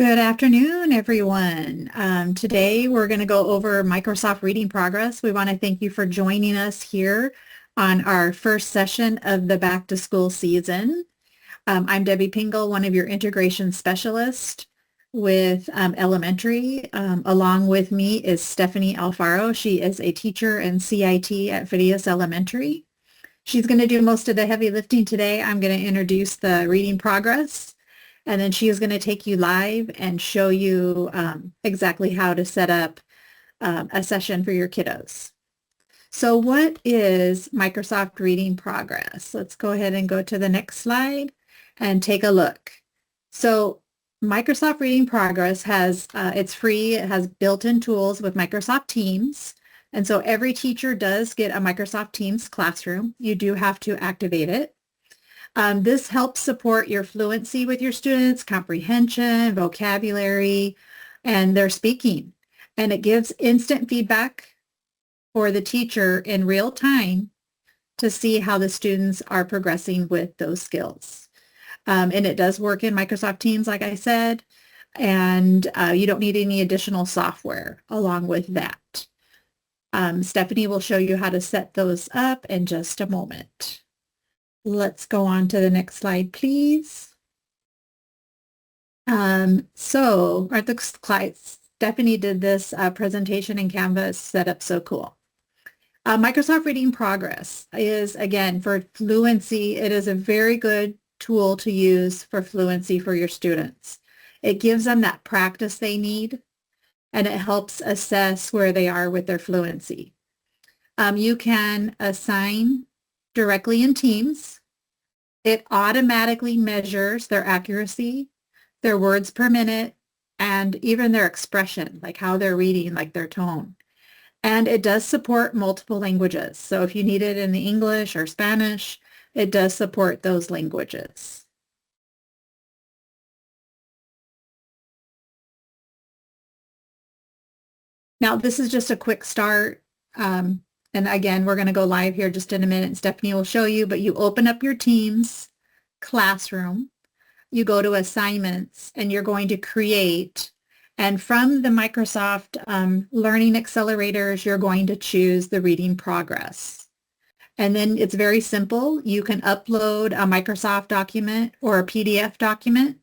Good afternoon, everyone. Today we're going to go over Microsoft Reading Progress. We want to thank you for joining us here on our first session of the back to school season. I'm Debbie Pingel, one of your integration specialists with elementary. Along with me is Stephanie Alfaro. She is a teacher in CIT at Phidias Elementary. She's going to do most of the heavy lifting today. I'm going to introduce the reading progress. And then she is going to take you live and show you exactly how to set up a session for your kiddos. So what is Microsoft Reading Progress? Let's go ahead and go to the next slide and take a look. So Microsoft Reading Progress it's free. It has built-in tools with Microsoft Teams. And so every teacher does get a Microsoft Teams classroom. You do have to activate it. This helps support your fluency with your students, comprehension, vocabulary, and their speaking. And it gives instant feedback for the teacher in real time to see how the students are progressing with those skills. And it does work in Microsoft Teams, like I said, and you don't need any additional software along with that. Stephanie will show you how to set those up in just a moment. Let's go on to the next slide, please. So our slides, Stephanie did this presentation in Canva, set up so cool. Microsoft Reading Progress is, again, for fluency. It is a very good tool to use for fluency for your students. It gives them that practice they need, and it helps assess where they are with their fluency. You can assign directly in Teams. It automatically measures their accuracy, their words per minute, and even their expression, like how they're reading, like their tone. And it does support multiple languages. So if you need it in the English or Spanish, it does support those languages. Now, this is just a quick start. And again, we're going to go live here just in a minute. Stephanie will show you, but you open up your Teams classroom, you go to assignments, and you're going to create. And from the Microsoft Learning Accelerators, you're going to choose the reading progress. And then it's very simple. You can upload a Microsoft document or a PDF document.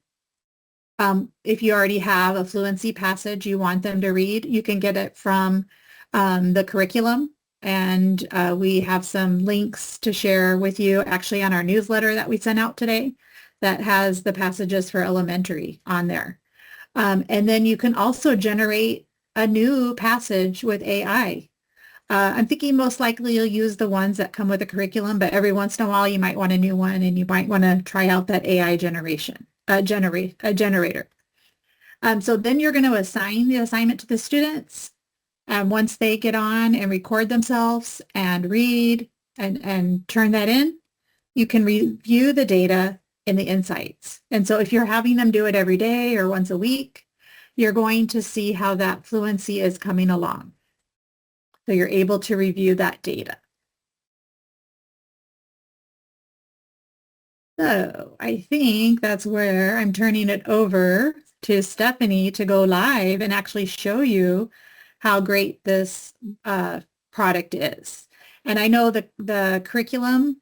If you already have a fluency passage you want them to read, you can get it from the curriculum. And we have some links to share with you actually on our newsletter that we sent out today that has the passages for elementary on there. And then you can also generate a new passage with AI. I'm thinking most likely you'll use the ones that come with the curriculum, but every once in a while you might want a new one and you might want to try out that AI generator. So then you're going to assign the assignment to the students. Once they get on and record themselves and read and turn that in, you can review the data in the insights. And so if you're having them do it every day or once a week, you're going to see how that fluency is coming along. So you're able to review that data. So I think that's where I'm turning it over to Stephanie to go live and actually show you how great this product is. And I know the curriculum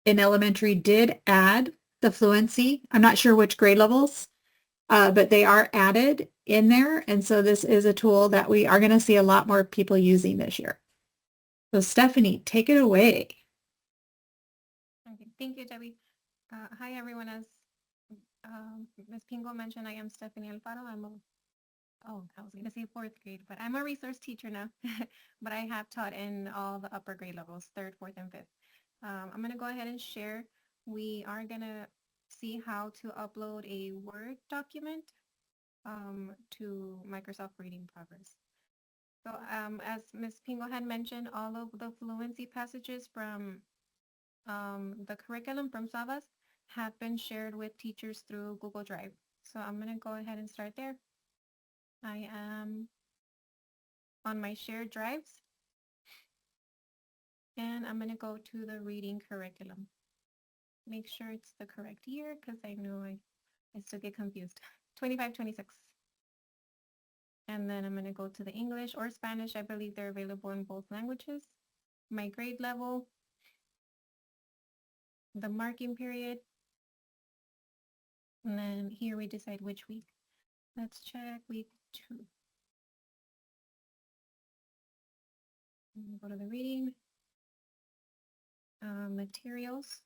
in elementary did add the fluency. I'm not sure which grade levels, but they are added in there. And so this is a tool that we are going to see a lot more people using this year. So Stephanie, take it away. Okay, thank you, Debbie. Hi, everyone. As Ms. Pingel mentioned, I am Stephanie Alfaro. I was going to say fourth grade, but I'm a resource teacher now, but I have taught in all the upper grade levels, third, fourth, and fifth. I'm going to go ahead and share. We are going to see how to upload a Word document to Microsoft Reading Progress. So as Ms. Pingel had mentioned, all of the fluency passages from the curriculum from Savas have been shared with teachers through Google Drive. So I'm going to go ahead and start there. I am on my shared drives, and I'm going to go to the reading curriculum. Make sure it's the correct year because I know I still get confused. 25, 26. And then I'm going to go to the English or Spanish. I believe they're available in both languages. My grade level, the marking period, and then here we decide which week. Let's check week 2. Go to the reading, materials,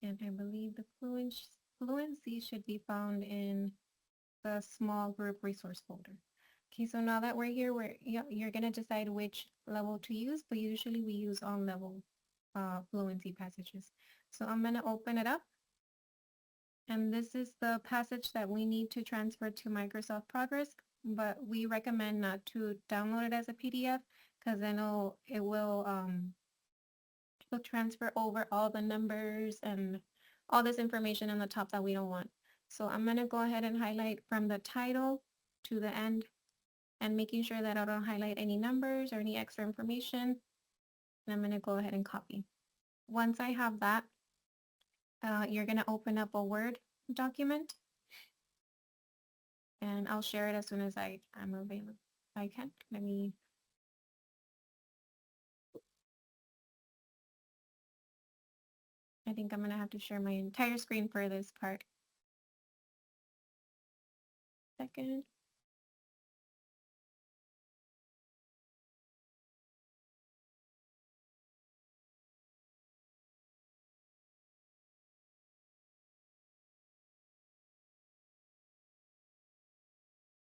and I believe the fluency should be found in the small group resource folder. Okay, so now that we're here, you're gonna decide which level to use, but usually we use on level fluency passages. So I'm gonna open it up. And this is the passage that we need to transfer to Microsoft Progress, but we recommend not to download it as a PDF because then it will transfer over all the numbers and all this information on the top that we don't want. So I'm going to go ahead and highlight from the title to the end and making sure that I don't highlight any numbers or any extra information. And I'm going to go ahead and copy. Once I have that, you're going to open up a Word document. And I'll share it as soon as I'm available. I can. I think I'm going to have to share my entire screen for this part. Second.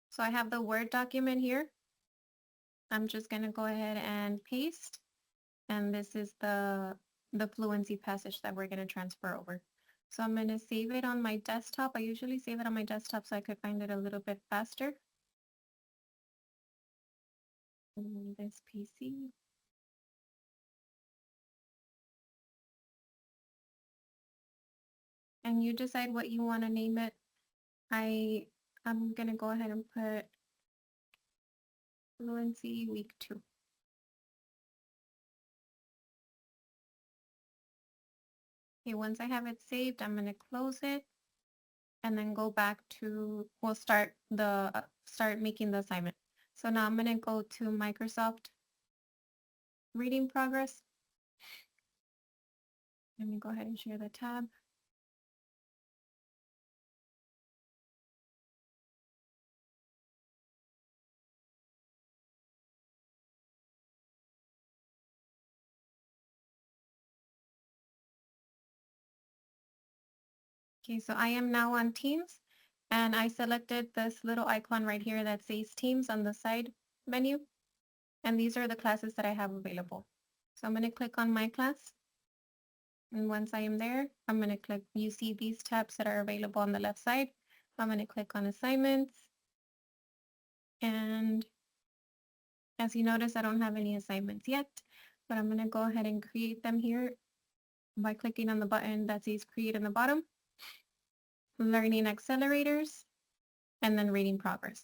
So I have the Word document here. I'm just going to go ahead and paste. And this is the fluency passage that we're going to transfer over. So I'm going to save it on my desktop. I usually save it on my desktop so I could find it a little bit faster. This PC. And you decide what you want to name it. I'm going to go ahead and put Fluency Week 2. Okay, once I have it saved, I'm going to close it and then go back to, we'll start making the assignment. So now I'm going to go to Microsoft Reading Progress. Let me go ahead and share the tab. Okay, so I am now on Teams and I selected this little icon right here that says Teams on the side menu. And these are the classes that I have available. So I'm going to click on my class. And once I am there, I'm going to click, you see these tabs that are available on the left side. I'm going to click on assignments. And as you notice, I don't have any assignments yet, but I'm going to go ahead and create them here by clicking on the button that says create in the bottom. Learning accelerators, and then reading progress.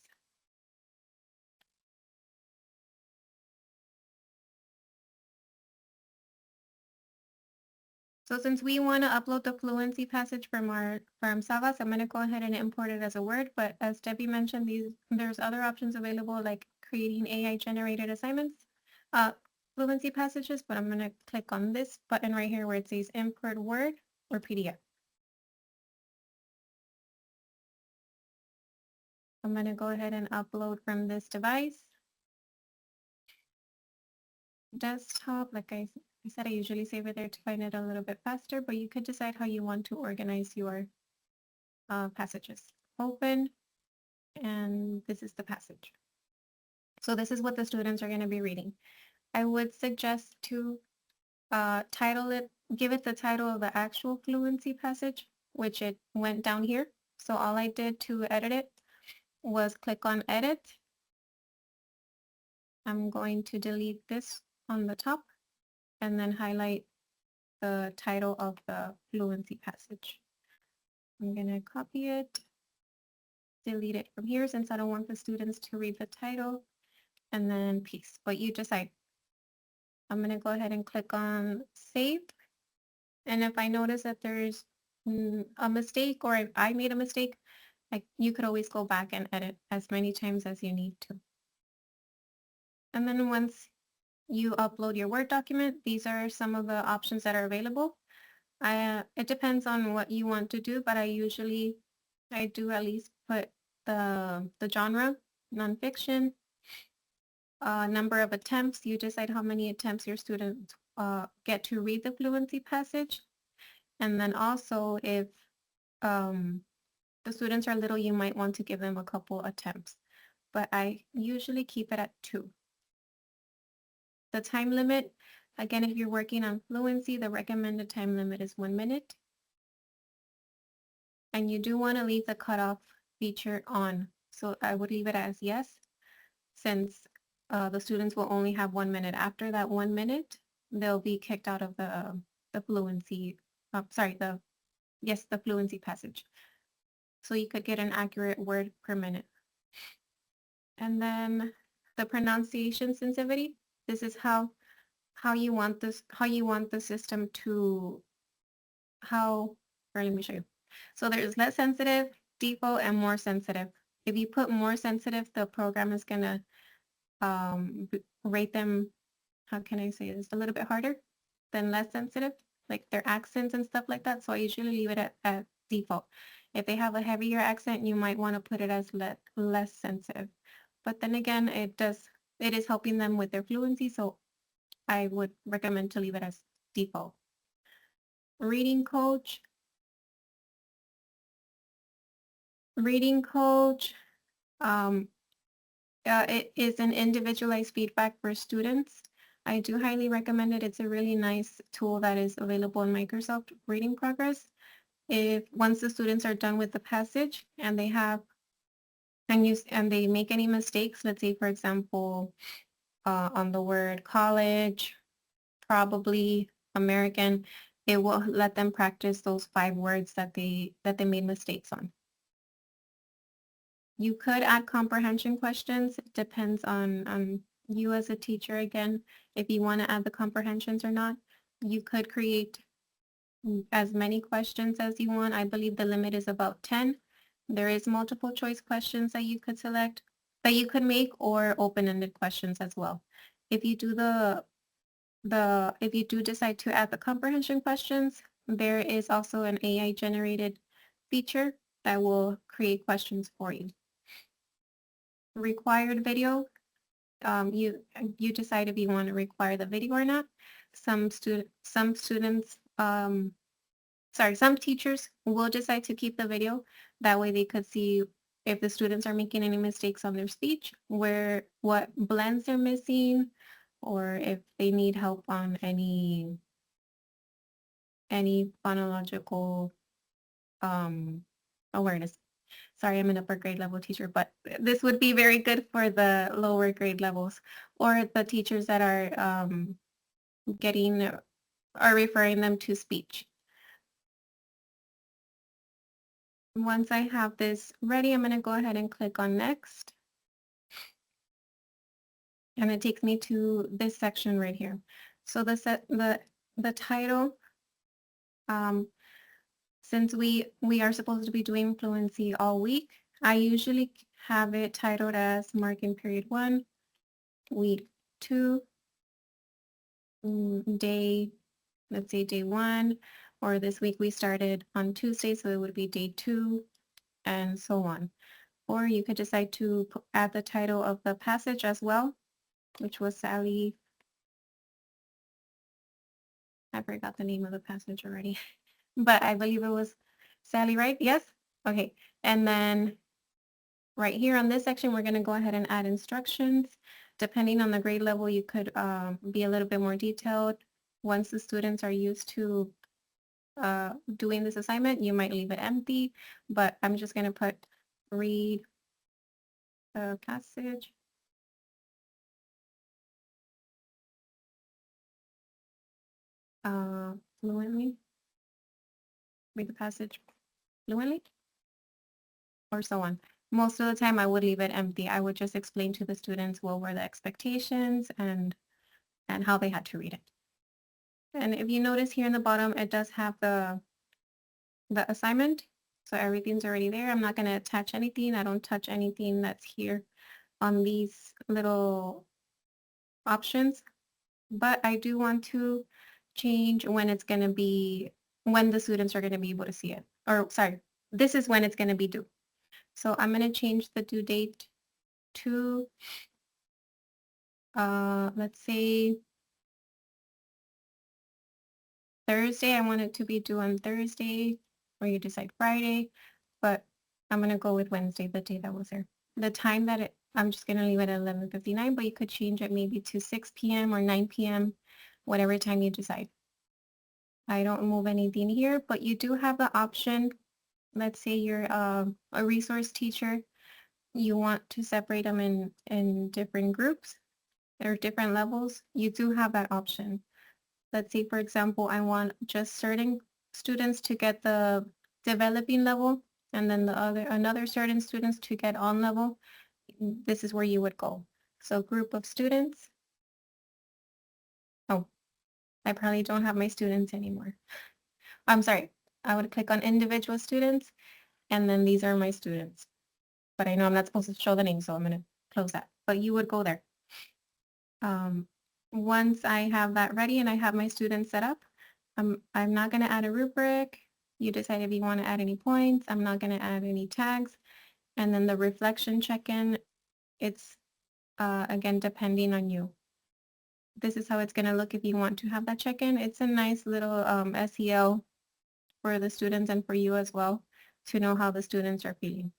So since we want to upload the fluency passage from Savas, I'm going to go ahead and import it as a Word. But as Debbie mentioned, there's other options available like creating AI generated assignments, fluency passages, but I'm going to click on this button right here where it says import Word or PDF. I'm going to go ahead and upload from this device. Desktop, like I said, I usually save it there to find it a little bit faster, but you could decide how you want to organize your passages. Open, and this is the passage. So this is what the students are going to be reading. I would suggest to title it, give it the title of the actual fluency passage, which it went down here. So all I did to edit it was click on edit. I'm going to delete this on the top and then highlight the title of the fluency passage. I'm going to copy it, delete it from here since I don't want the students to read the title, and then paste. But you decide. I'm going to go ahead and click on save. And if I notice that there's a mistake or I made a mistake, Like you could always go back and edit as many times as you need to. And then once you upload your Word document, these are some of the options that are available. It depends on what you want to do, but I do at least put the genre, nonfiction, number of attempts. You decide how many attempts your students get to read the fluency passage. And then also if the students are little, you might want to give them a couple attempts, but I usually keep it at 2. The time limit, again, if you're working on fluency, the recommended time limit is 1 minute. And you do want to leave the cutoff feature on. So I would leave it as yes, since the students will only have 1 minute. After that 1 minute, they'll be kicked out of the fluency, the fluency passage. So you could get an accurate word per minute. And then the pronunciation sensitivity. This is how you want the system to let me show you. So there's less sensitive, default, and more sensitive. If you put more sensitive, the program is gonna rate them, how can I say this, a little bit harder than less sensitive, like their accents and stuff like that. So I usually leave it at default. If they have a heavier accent, you might want to put it as less sensitive. But then again, it is helping them with their fluency, so I would recommend to leave it as default. Reading coach. It is an individualized feedback for students. I do highly recommend it. It's a really nice tool that is available in Microsoft Reading Progress. Once the students are done with the passage and they have and they make any mistakes, let's say for example, on the word college, probably, American, it will let them practice those 5 words that they made mistakes on. You could add comprehension questions. It depends on you as a teacher again, if you want to add the comprehensions or not. You could create as many questions as you want. I believe the limit is about 10. There is multiple choice questions that you could select, that you could make, or open-ended questions as well. If you do if you do decide to add the comprehension questions, there is also an AI generated feature that will create questions for you. Required video, you decide if you want to require the video or not. Some teachers will decide to keep the video. That way they could see if the students are making any mistakes on their speech, what blends they're missing, or if they need help on any phonological awareness. Sorry, I'm an upper grade level teacher, but this would be very good for the lower grade levels or the teachers that are referring them to speech. Once I have this ready, I'm going to go ahead and click on next. And it takes me to this section right here. So the title, since we are supposed to be doing fluency all week, I usually have it titled as marking period 1, week 2, let's say day 1, or this week we started on Tuesday, so it would be day 2, and so on. Or you could decide to add the title of the passage as well, which was Sally. I forgot the name of the passage already, but I believe it was Sally, right? Yes? Okay. And then right here on this section, we're going to go ahead and add instructions. Depending on the grade level, you could be a little bit more detailed. Once the students are used to doing this assignment, you might leave it empty, but I'm just going to put read the passage. Fluently. Read the passage fluently, or so on. Most of the time I would leave it empty. I would just explain to the students what were the expectations and how they had to read it. And if you notice here in the bottom, it does have the assignment. So everything's already there. I'm not going to attach anything. I don't touch anything that's here on these little options, but I do want to change when it's going to be, when the students are going to be able to see it. Or sorry, this is when it's going to be due. So I'm going to change the due date to, let's say Thursday. I want it to be due on Thursday, or you decide Friday, but I'm going to go with Wednesday, the day that was there. The time that I'm just going to leave it at 11:59, but you could change it maybe to 6 p.m. or 9 p.m., whatever time you decide. I don't move anything here, but you do have the option. Let's say you're a resource teacher. You want to separate them in different groups or different levels. You do have that option. Let's say, for example, I want just certain students to get the developing level, and then another certain students to get on level. This is where you would go. So group of students. Oh, I probably don't have my students anymore. I'm sorry. I would click on individual students, and then these are my students. But I know I'm not supposed to show the name, so I'm going to close that. But you would go there. Once I have that ready and I have my students set up, I'm not going to add a rubric. You decide if you want to add any points. I'm not going to add any tags. And then the reflection check-in, it's again, depending on you. This is how it's going to look if you want to have that check-in. It's a nice little SEL for the students and for you as well to know how the students are feeling.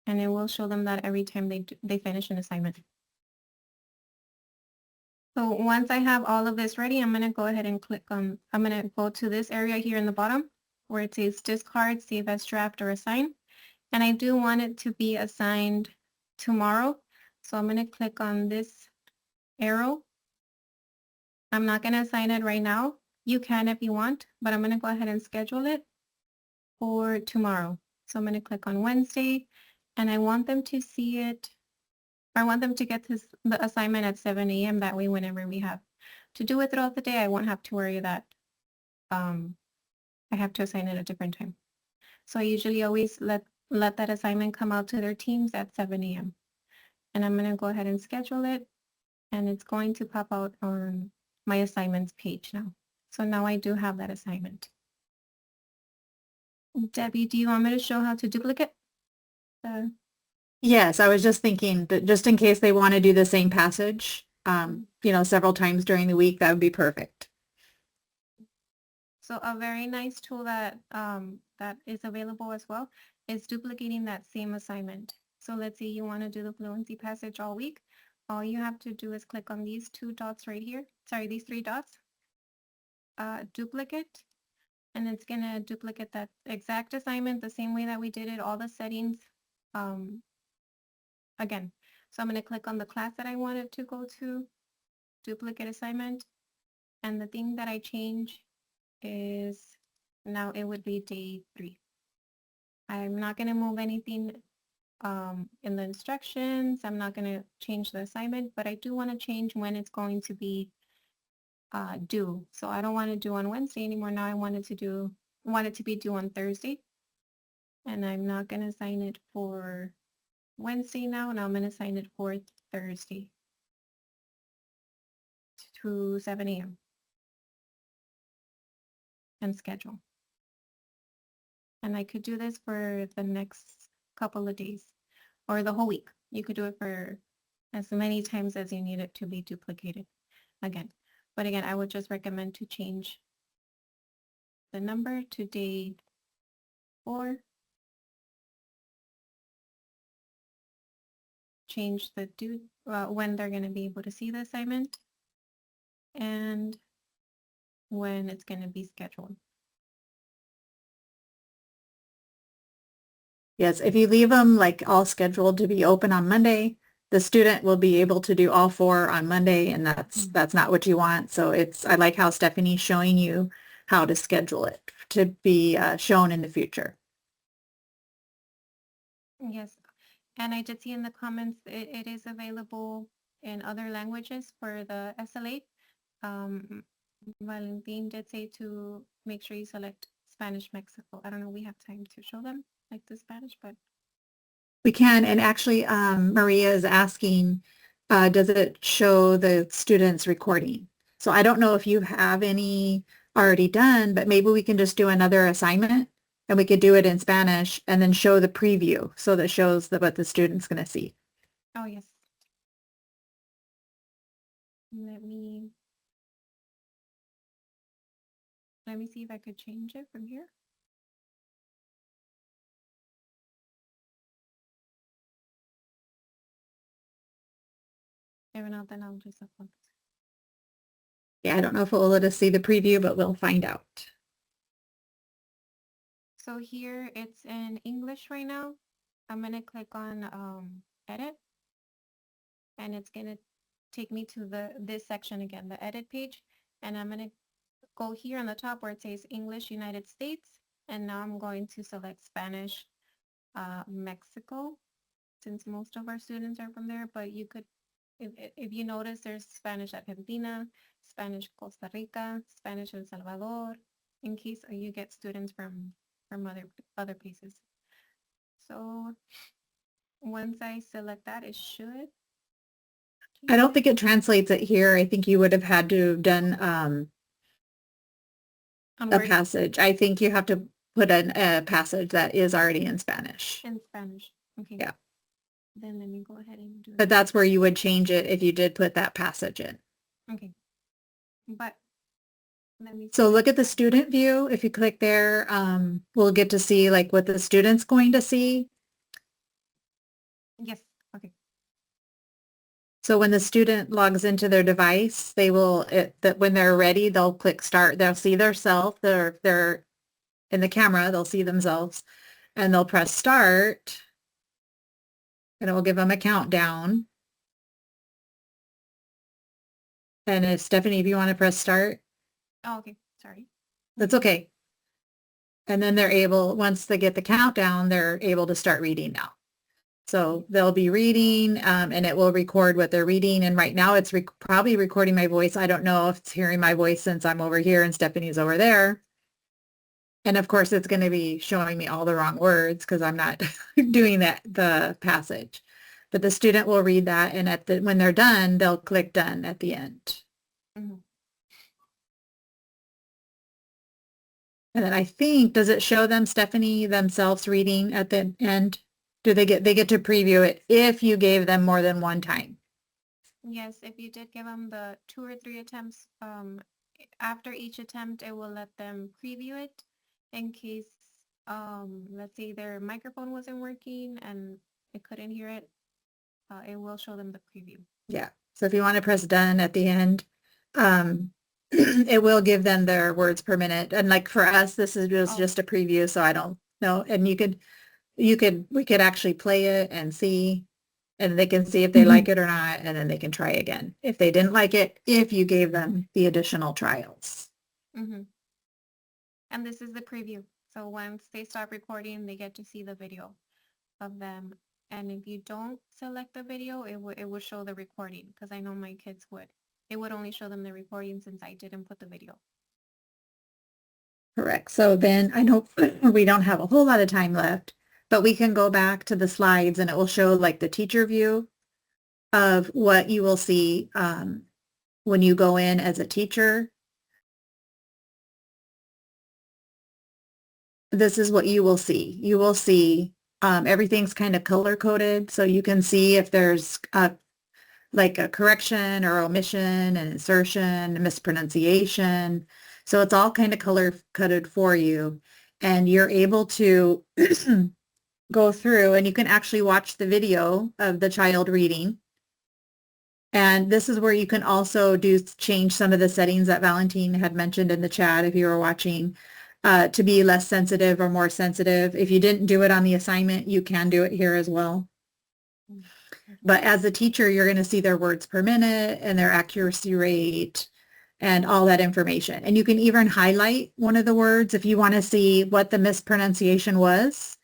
And it will show them that every time they finish an assignment. So once I have all of this ready, I'm going to go ahead and I'm going to go to this area here in the bottom where it says discard, save as draft, or assign. And I do want it to be assigned tomorrow. So I'm going to click on this arrow. I'm not going to assign it right now. You can if you want, but I'm going to go ahead and schedule it for tomorrow. So I'm going to click on Wednesday, and I want them to see it. I want them to get the assignment at 7 a.m. That way, whenever we have to do it throughout the day, I won't have to worry that I have to assign it at a different time. So I usually always let that assignment come out to their teams at 7 a.m. And I'm going to go ahead and schedule it, and it's going to pop out on my assignments page now. So now I do have that assignment. Debbie, do you want me to show how to duplicate? Yes, I was just thinking that just in case they want to do the same passage, several times during the week, that would be perfect. So a very nice tool that that is available as well is duplicating that same assignment. So let's say you want to do the fluency passage all week. All you have to do is click on these two dots right here. Sorry, these three dots. Duplicate, and it's going to duplicate that exact assignment the same way that we did it, all the settings again. So I'm going to click on the class that I wanted to go to, duplicate assignment, and the thing that I change is now it would be day 3. I'm not going to move anything in the instructions. I'm not going to change the assignment, but I do want to change when it's going to be due. So I don't want to do on Wednesday anymore. Now I want it to be due on Thursday. And I'm not going to assign it for Wednesday now. Now I'm going to assign it for Thursday to 7 a.m. and schedule. And I could do this for the next couple of days or the whole week. You could do it for as many times as you need it to be duplicated again. But again, I would just recommend to change the number to day 4. Change the due when they're going to be able to see the assignment and when it's going to be scheduled. Yes, if you leave them like all scheduled to be open on Monday, the student will be able to do all 4 on Monday, and that's not what you want. So I like how Stephanie's showing you how to schedule it to be shown in the future. Yes, and I did see in the comments it is available in other languages for the SLA. Valentin did say to make sure you select Spanish Mexico. I don't know, we have time to show them like the Spanish, but We can, and actually, Maria is asking, does it show the students recording? So I don't know if you have any already done, but maybe we can just do another assignment and we could do it in Spanish and then show the preview so that shows what the student's going to see. oh yes. Let me see if I could change it from here. If not, then I'll just upload this. Yeah, I don't know if it will let us see the preview, but we'll find out. So here it's in English right now. I'm gonna click on edit, and it's gonna take me to this section again, the edit page, and I'm gonna go here on the top where it says English United States, and now I'm going to select Spanish Mexico, since most of our students are from there, but you could, if you notice, there's Spanish Argentina, Spanish Costa Rica, Spanish El Salvador, in case you get students from other places. So once I select that, it should. I don't think it translates it here. I think you would have had to have done a passage. I think you have to put a passage that is already in Spanish. In Spanish. Okay. Yeah. Then let me go ahead and do it. But that's where you would change it if you did put that passage in. Okay. But let me see. So look at the student view. If you click there, we'll get to see like what the student's going to see. Yes. Okay. So when the student logs into their device, they will, when they're ready, they'll click start. They'll see themselves. They're in the camera. They'll see themselves and they'll press start and it will give them a countdown. And Stephanie, if you want to press start. Oh, okay. Sorry. That's okay. And then they're able, once they get the countdown, they're able to start reading now. So they'll be reading and it will record what they're reading. And right now it's probably recording my voice. I don't know if it's hearing my voice since I'm over here and Stephanie's over there. And of course, it's going to be showing me all the wrong words because I'm not doing the passage. But the student will read that, and when they're done, they'll click done at the end. Mm-hmm. And then I think, does it show them, Stephanie, themselves reading at the end? Do they get to preview it if you gave them more than one time? Yes, if you did give them the 2 or 3 attempts, after each attempt, it will let them preview it in case, let's say their microphone wasn't working and it couldn't hear it. It will show them the preview. Yeah. So if you want to press done at the end, it will give them their words per minute. And like for us, this is just a preview, so I don't know. And we could actually play it and see, and they can see if they like it or not, and then they can try again if they didn't like it, if you gave them the additional trials. Mm-hmm. And this is the preview. So once they stop recording, they get to see the video of them. And if you don't select the video, it would show the recording, because I know my kids would. It would only show them the recording since I didn't put the video. Correct. So then I know we don't have a whole lot of time left, but we can go back to the slides and it will show like the teacher view of what you will see when you go in as a teacher. This is what you will see. You will see everything's kind of color coded, so you can see if there's like a correction or omission, an insertion, a mispronunciation. So it's all kind of color coded for you, and you're able to go through and you can actually watch the video of the child reading. And this is where you can also change some of the settings that Valentine had mentioned in the chat if you were watching, to be less sensitive or more sensitive. If you didn't do it on the assignment, you can do it here as well. But as a teacher, you're going to see their words per minute and their accuracy rate and all that information. And you can even highlight one of the words if you want to see what the mispronunciation was.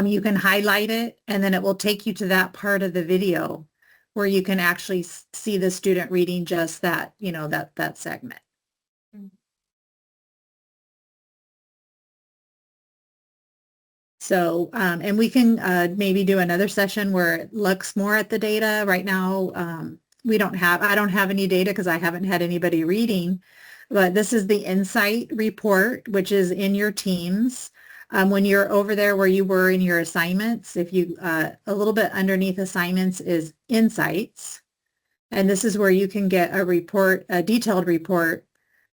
You can highlight it and then it will take you to that part of the video where you can actually see the student reading just that, that segment. So, and we can maybe do another session where it looks more at the data. Right now, I don't have any data because I haven't had anybody reading, but this is the Insight report, which is in your Teams. When you're over there where you were in your assignments, if you, a little bit underneath assignments is Insights. And this is where you can get a report, a detailed report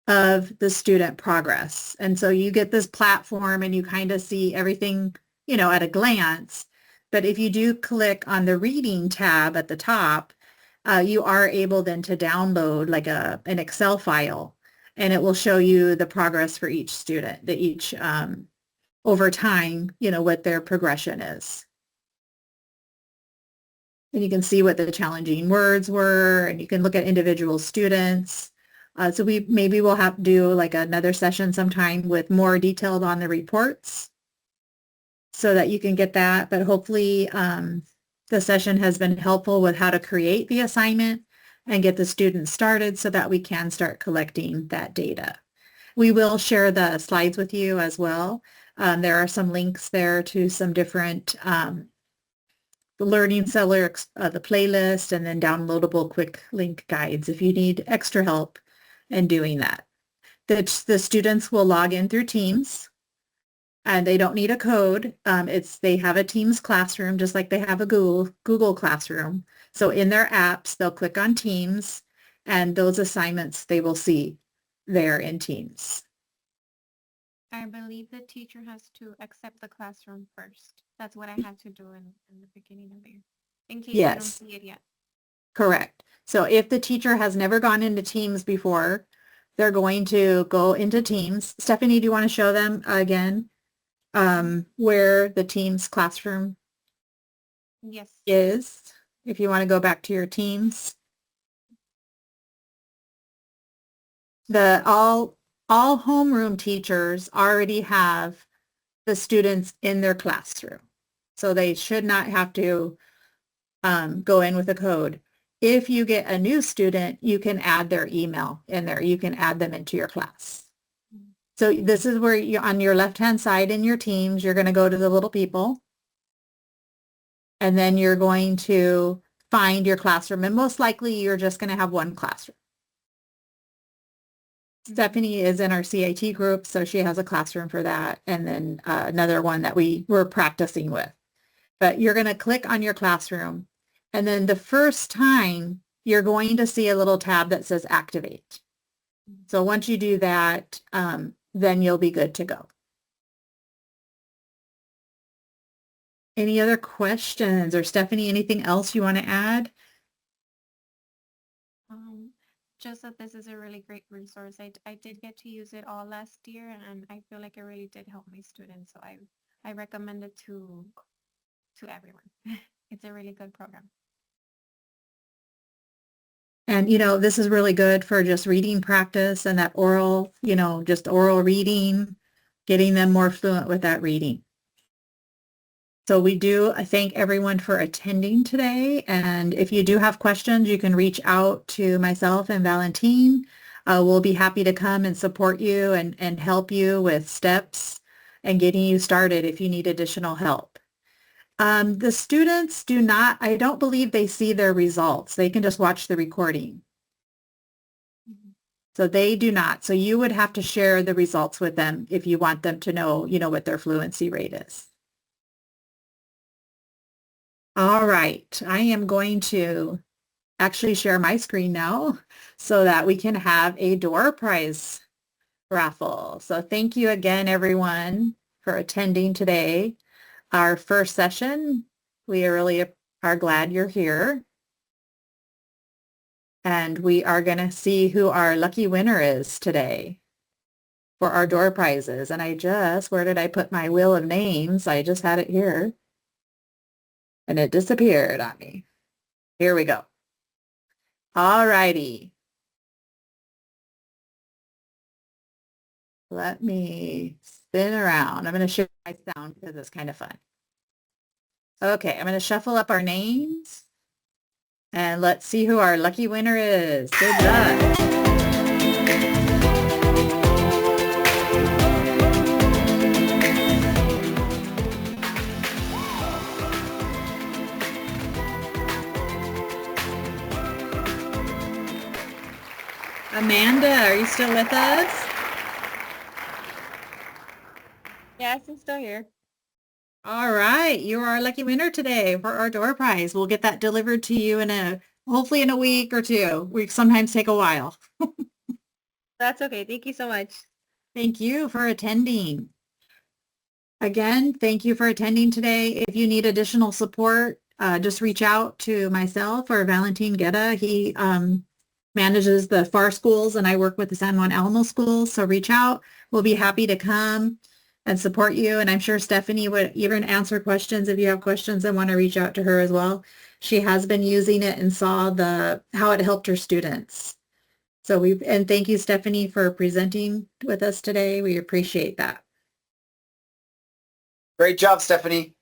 of the student progress. And so you get this platform and you kind of see everything, at a glance. But if you do click on the reading tab at the top, you are able then to download like an Excel file, and it will show you the progress for each student, over time, what their progression is. And you can see what the challenging words were, and you can look at individual students. So maybe we'll have to do like another session sometime with more detailed on the reports so that you can get that. But hopefully the session has been helpful with how to create the assignment and get the students started so that we can start collecting that data. We will share the slides with you as well. There are some links there to some different the Learning Center, the playlist, and then downloadable quick link guides if you need extra help in doing that. The students will log in through Teams, and they don't need a code. They have a Teams classroom just like they have a Google Classroom. So in their apps, they'll click on Teams, and those assignments they will see there in Teams. I believe the teacher has to accept the classroom first. That's what I had to do in the beginning of the year, in case I don't see it yet. Correct. So if the teacher has never gone into Teams before, they're going to go into Teams. Stephanie, do you want to show them again where the Teams classroom is? If you want to go back to your Teams. All homeroom teachers already have the students in their classroom. So they should not have to go in with a code. If you get a new student, you can add their email in there. You can add them into your class. So this is where you, on your left-hand side in your Teams, you're going to go to the little people. And then you're going to find your classroom. And most likely you're just going to have one classroom. Stephanie is in our CIT group, so she has a classroom for that. And then another one that we were practicing with. But you're going to click on your classroom. And then the first time, you're going to see a little tab that says Activate. So once you do that, then you'll be good to go. Any other questions? Or Stephanie, anything else you want to add? Just that this is a really great resource. I did get to use it all last year, and I feel like it really did help my students. So I recommend it to everyone. It's a really good program. And, this is really good for just reading practice and that oral, just oral reading, getting them more fluent with that reading. So we do thank everyone for attending today. And if you do have questions, you can reach out to myself and Valentine. We'll be happy to come and support you and help you with steps and getting you started if you need additional help. The students I don't believe they see their results. They can just watch the recording. So they do not. So you would have to share the results with them if you want them to know, what their fluency rate is. All right, I am going to actually share my screen now so that we can have a door prize raffle. So thank you again, everyone, for attending today. Our first session. We really are glad you're here. And we are going to see who our lucky winner is today for our door prizes. And where did I put my wheel of names? I just had it here. And it disappeared on me. Here we go. All righty. Let me spin around. I'm going to share my sound because it's kind of fun. Okay, I'm going to shuffle up our names. And let's see who our lucky winner is. Good luck. Amanda, are you still with us? Yes, I'm still here. All right, you are our lucky winner today for our door prize. We'll get that delivered to you hopefully in a week or two. We sometimes take a while. That's okay. Thank you so much. Thank you for attending. Again, thank you for attending today. If you need additional support, just reach out to myself or Valentin Guetta. He manages the FAR schools and I work with the San Juan Alamo schools. So reach out. We'll be happy to come and support you. And I'm sure Stephanie would even answer questions if you have questions and want to reach out to her as well. She has been using it and saw how it helped her students. And thank you, Stephanie, for presenting with us today. We appreciate that. Great job, Stephanie.